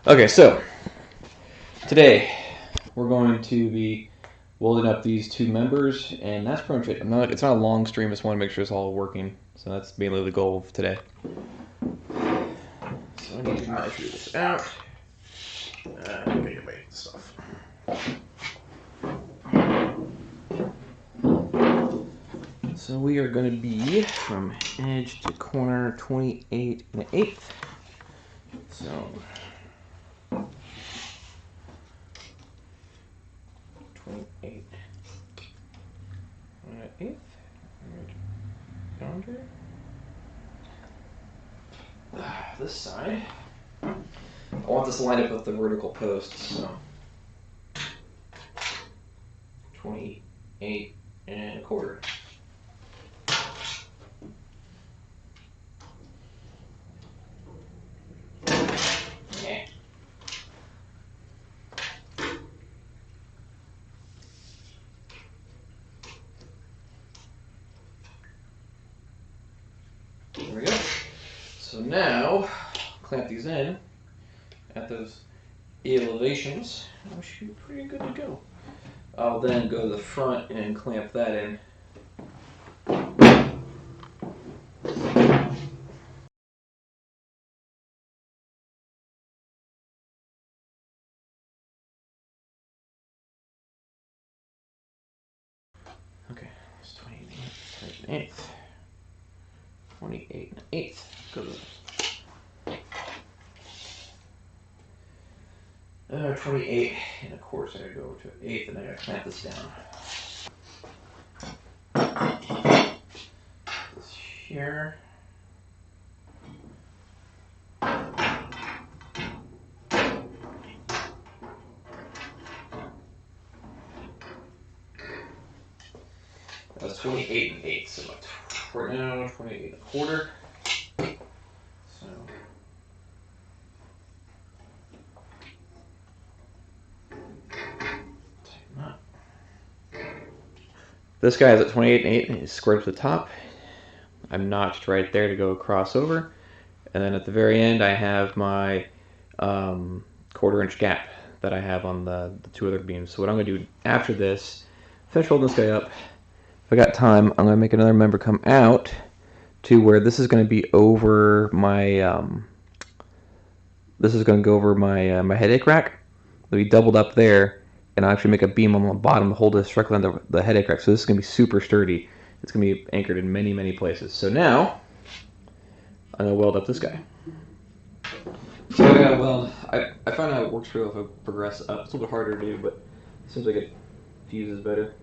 Okay, so today we're going to be welding up these two members, and that's pretty much it. It's not a long stream. I just want to make sure it's all working. So that's mainly the goal of today. So I need to measure this out. Get my stuff. So we are going to be from edge to corner 28 1/8. So 28 1/8. Yonder. This side. I want this lined up with the vertical posts, so 28 1/4. Yeah. There we go. So now, clamp these in at those elevations. We should be pretty good to go. I'll then go to the front and clamp that in. Okay, it's 28 1/8. Go to 28 1/4. So I gotta go to 1/8, and I gotta clamp this down. This here. That's 28 1/8. So right now, 28 1/4. So. This guy is at 28 1/8 and he's squared to the top. I'm notched right there to go across over. And then at the very end, I have my 1/4 inch gap that I have on the two other beams. So what I'm going to do after this, finish holding this guy up. If I got time, I'm going to make another member come out to where this is going to be over my, this is going to go over my, my headache rack. It'll be doubled up there. And I'll actually make a beam on the bottom to hold this directly on the headache rack. So this is going to be super sturdy. It's going to be anchored in many, many places. So now, I'm going to weld up this guy. So I got to weld. I found out it works real if I progress up. It's a little bit harder to do, but it seems like it fuses better.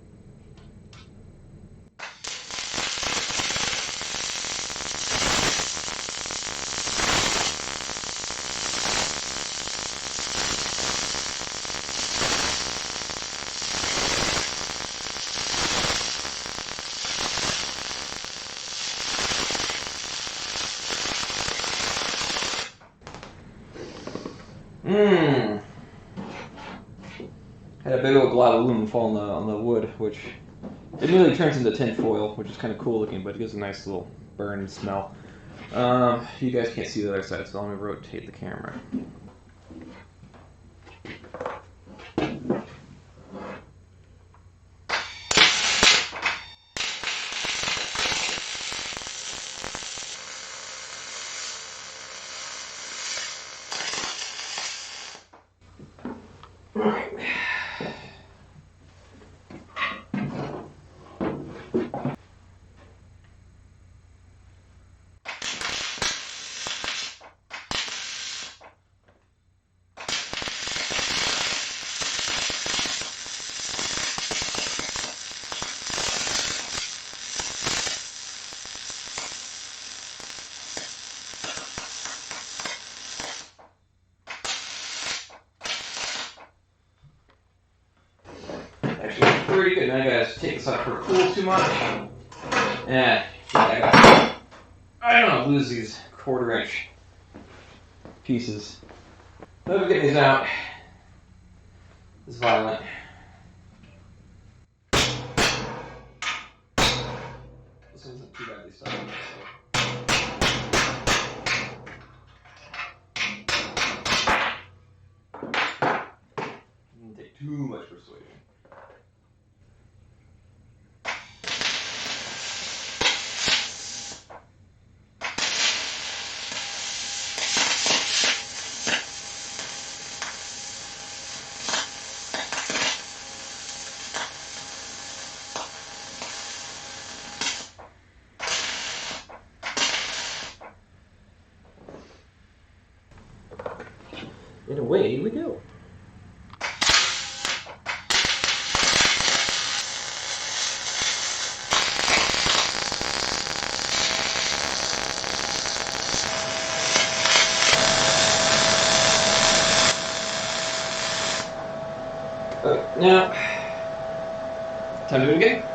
Had a big old glob of aluminum fall on the wood, which it immediately turns into tin foil, which is kind of cool looking, but it gives a nice little burn smell. You guys can't see the other side, so let me rotate the camera. Actually, pretty good. Now I gotta take this off for cool too much. Yeah, I don't want to lose these 1/4 inch pieces. But we're getting these out. It's violent. This isn't too badly stuck. too much persuasion. And away we go. Okay, now, time to do it again.